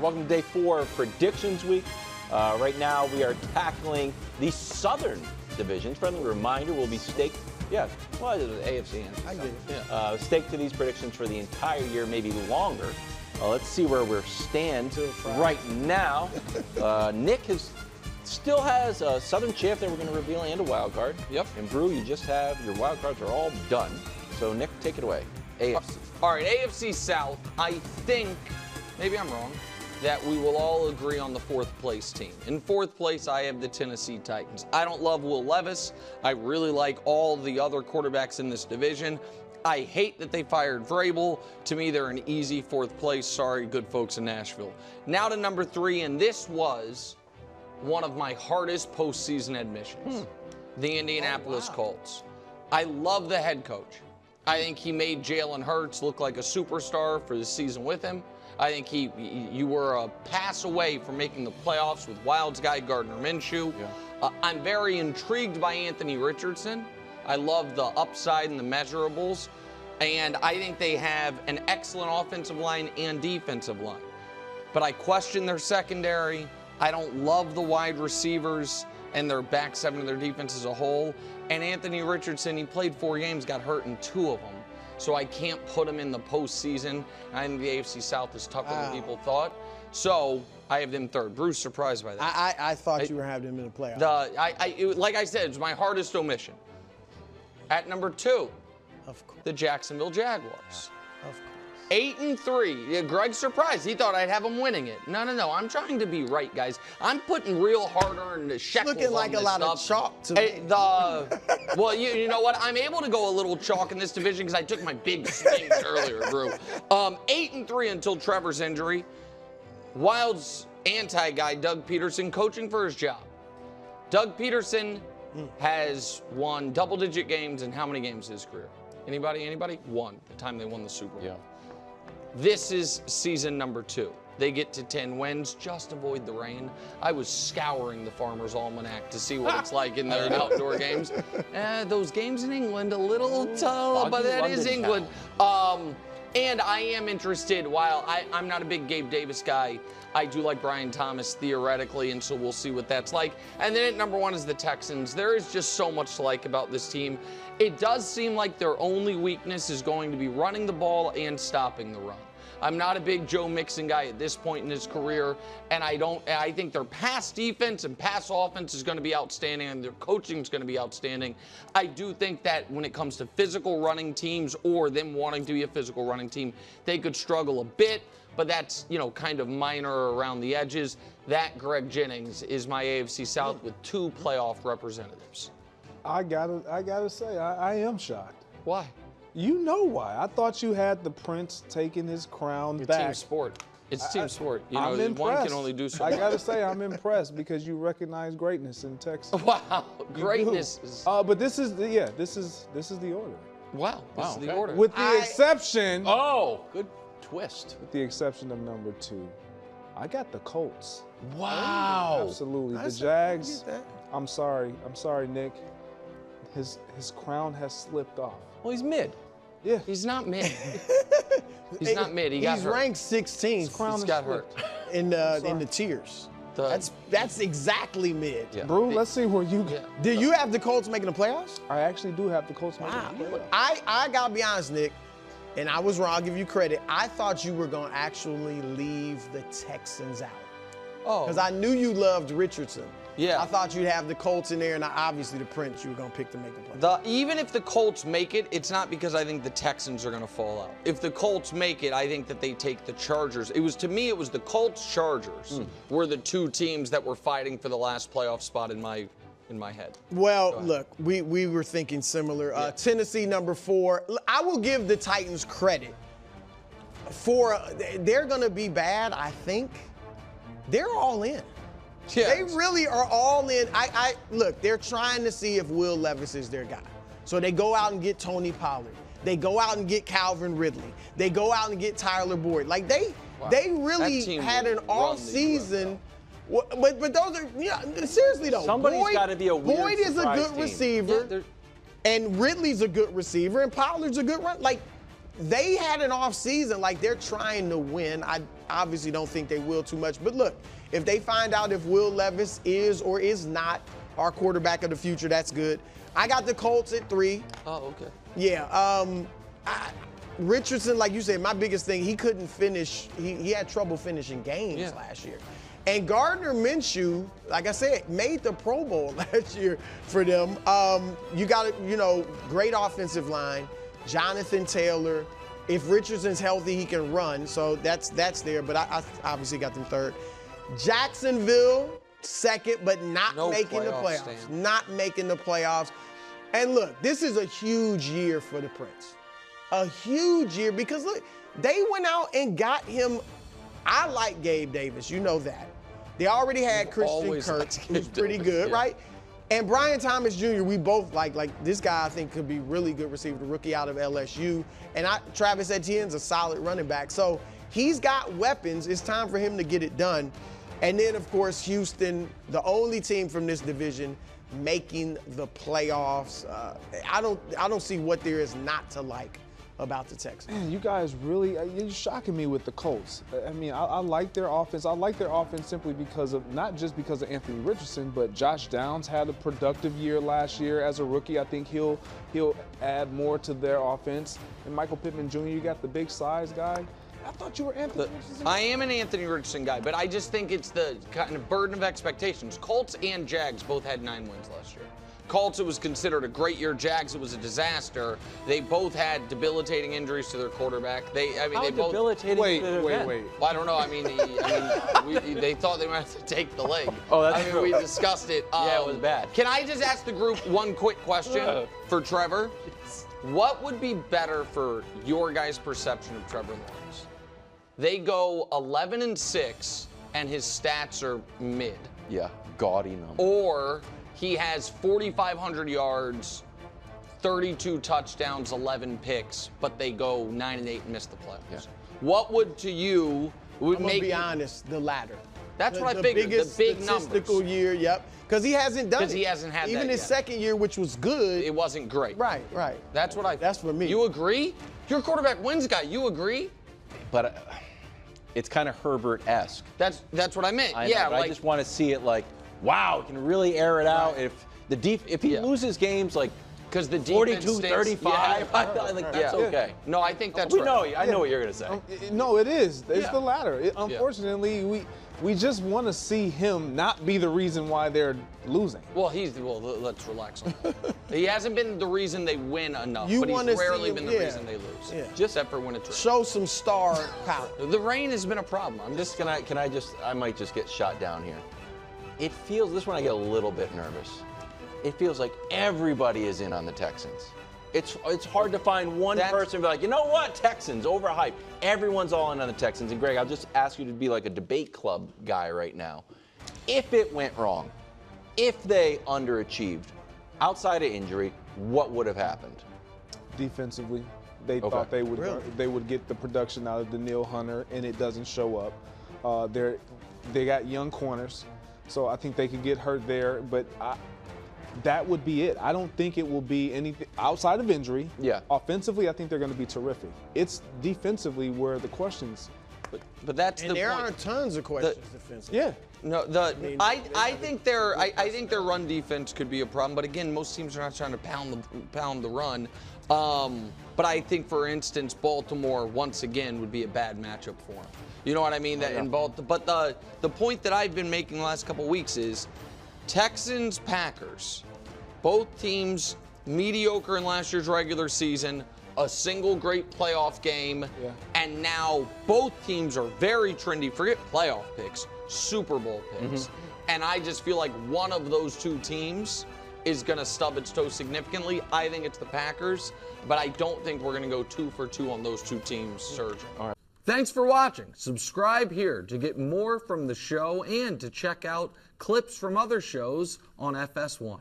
welcome to day 4 of Predictions Week. Right now we are tackling the Southern divisions. Friendly reminder, we'll be staked. Yeah, well, it was AFC. I get it. Yeah. Staked to these predictions for the entire year, maybe longer. Let's see where we stand right now. Nick still has a Southern champ that we're going to reveal and a wild card. Yep. And Brou, you just have your wild cards are all done. So Nick, take it away. AFC. All right, AFC South. I think, maybe I'm wrong, that we will all agree on the 4th place team. In 4th place, I have the Tennessee Titans. I don't love Will Levis. I really like all the other quarterbacks in this division. I hate that they fired Vrabel. To me, they're an easy 4th place. Sorry, good folks in Nashville. Now to number 3, and this was one of my hardest postseason admissions. The Indianapolis Colts. I love the head coach. I think he made Jalen Hurts look like a superstar for the season with him. I think you were a pass away from making the playoffs with Wild's guy Gardner Minshew. Yeah. I'm very intrigued by Anthony Richardson. I love the upside and the measurables. And I think they have an excellent offensive line and defensive line. But I question their secondary. I don't love the wide receivers and their back 7 of their defense as a whole. And Anthony Richardson, he played 4 games, got hurt in 2 of them. So I can't put him in the postseason. I think the AFC South is tougher than people thought. So I have them 3rd. Bruce, surprised by that. I thought you were having them in the playoffs. Like I said, it's my hardest omission. At number 2, of course, the Jacksonville Jaguars. Of course. 8-3. Yeah, Greg's surprised. He thought I'd have them winning it. No. I'm trying to be right, guys. I'm putting real hard-earned shekels looking like on a this lot stuff. of chalk to me. Well, you know what? I'm able to go a little chalk in this division because I took my big swings earlier, Brou. 8-3 until Trevor's injury. Wild's anti-guy, Doug Peterson, coaching for his job. Doug Peterson has won double-digit games in how many games in his career? Anybody? 1, the time they won the Super Bowl. Yeah. This is season number 2. They get to 10 wins, just avoid the rain. I was scouring the Farmer's Almanac to see what it's like in their outdoor games. Those games in England, a little tough, but that is England. And I am interested, while I'm not a big Gabe Davis guy, I do like Brian Thomas theoretically, and so we'll see what that's like. And then at number 1 is the Texans. There is just so much to like about this team. It does seem like their only weakness is going to be running the ball and stopping the run. I'm not a big Joe Mixon guy at this point in his career, and I think their pass defense and pass offense is going to be outstanding, and their coaching is going to be outstanding. I do think that when it comes to physical running teams or them wanting to be a physical running team, they could struggle a bit, but that's, kind of minor around the edges. That Greg Jennings is my AFC South with 2 playoff representatives. I gotta say, I am shocked. Why? You know why. I thought you had the Prince taking his crown back. Team sport. It's team sport. I'm impressed. One can only do so I much. got to say, I'm impressed because you recognize greatness in Texas. Wow. Greatness is... but this is the order. Wow. This is the order. With the exception... Oh, good twist. With the exception of number 2. I got the Colts. Wow. Absolutely. The Jags, I'm sorry, Nick. His crown has slipped off. Well, he's mid. Yeah. He's not mid. He's not mid. He's ranked 16th. He's got hurt. In the tiers. That's exactly mid. Yeah. Brou, let's see where you Do you have the Colts making the playoffs? I actually do have the Colts making the playoffs. I gotta be honest, Nick, and I was wrong, I'll give you credit. I thought you were gonna actually leave the Texans out. Oh. Because I knew you loved Richardson. Yeah. I thought you'd have the Colts in there, and obviously the Prince you were going to pick to make the play. Even if the Colts make it, it's not because I think the Texans are going to fall out. If the Colts make it, I think that they take the Chargers. To me, it was the Colts-Chargers were the 2 teams that were fighting for the last playoff spot in my head. Well, look, we were thinking similar. Tennessee, number 4. I will give the Titans credit for they're going to be bad, I think. They're all in. Yeah. They really are all in. Look, they're trying to see if Will Levis is their guy. So they go out and get Tony Pollard. They go out and get Calvin Ridley. They go out and get Tyler Boyd. Like they really had an off season. But those are seriously though. Somebody's got to be a weird Boyd is a good receiver, and Ridley's a good receiver, and Pollard's a good run. Like they had an off season. Like, they're trying to win. I obviously don't think they will too much. But look, if they find out if Will Levis is or is not our quarterback of the future, that's good. I got the Colts at 3. Oh, okay. Yeah. Richardson, like you said, my biggest thing, he couldn't finish. He had trouble finishing games last year. And Gardner Minshew, like I said, made the Pro Bowl last year for them. You got, great offensive line. Jonathan Taylor. If Richardson's healthy, he can run. So that's there. But I obviously got them 3rd. Jacksonville, 2nd, but not making the playoffs. Stan. Not making the playoffs. And look, this is a huge year for the Prince. A huge year because, look, they went out and got him. I like Gabe Davis. You know that. They already had Christian Kirk, who's pretty good, right? And Brian Thomas Jr., we both like this guy I think could be really good receiver, the rookie out of LSU. And Travis Etienne's a solid running back. So he's got weapons. It's time for him to get it done. And then, of course, Houston, the only team from this division making the playoffs. I don't see what there is not to like about the Texans. Man, you guys really, you're shocking me with the Colts. I mean, I like their offense. I like their offense simply because of, not just because of Anthony Richardson, but Josh Downs had a productive year last year as a rookie. I think he'll add more to their offense. And Michael Pittman Jr., you got the big size guy. I thought you were Anthony Richardson. I am an Anthony Richardson guy, but I just think it's the kind of burden of expectations. Colts and Jags both had 9 wins last year. Colts, it was considered a great year. They was a disaster. They both had debilitating injuries to their quarterback. They both. Debilitating? Wait. Well, I don't know. They thought they might have to take the leg. Oh, that's true. We discussed it. Yeah, it was bad. Can I just ask the group one quick question for Trevor? What would be better for your guys' perception of Trevor Lawrence? They go 11-6, and his stats are mid. Yeah, gaudy number. Or he has 4,500 yards, 32 touchdowns, 11 picks, but they go 9-8 and miss the playoffs. Yeah. What would to you would I'm make? To be honest, the latter. That's what I figured. The big statistical numbers. Year, yep. Because he hasn't done it. Because he hasn't had even that his yet. second year, which was good. It wasn't great. Right. That's what I. That's for me. You agree? You're a quarterback wins guy. You agree? But it's kind of Herbert-esque. That's what I meant. I just want to see it like, wow, he can really air it out. If he loses games like because the 42-35, I think that's okay. No, I think that's I know what you're going to say. No, it is. It's the latter. Unfortunately, we just want to see him not be the reason why they're losing. Well, let's relax on that. He hasn't been the reason they win enough, but he's rarely been the reason they lose. Yeah. Except for when it's rain. Show some star power. The rain has been a problem. I might just get shot down here. It feels, this one I get a little bit nervous. It feels like everybody is in on the Texans. It's hard to find one person and be like, you know what, Texans, overhyped. Everyone's all in on the Texans. And Greg, I'll just ask you to be like a debate club guy right now. If it went wrong, if they underachieved, outside of injury, what would have happened? Defensively, they thought they would get the production out of Daniil Hunter, and it doesn't show up. They got young corners, so I think they could get hurt there, but that would be it. I don't think it will be anything outside of injury. Yeah. Offensively, I think they're going to be terrific. It's defensively where the questions. But that's and the there point. are tons of questions defensively. Yeah. No, I think their run defense could be a problem. But again, most teams are not trying to pound the run. But I think, for instance, Baltimore once again would be a bad matchup for them. You know what I mean? In Baltimore. But the point that I've been making the last couple of weeks is Texans, Packers, both teams mediocre in last year's regular season, a single great playoff game, and now both teams are very trendy. Forget playoff picks, Super Bowl picks. And I just feel like one of those two teams is going to stub its toe significantly. I think it's the Packers, but I don't think we're going to go 2 for 2 on those two teams surging. All right. Thanks for watching. Subscribe here to get more from the show and to check out clips from other shows on FS1.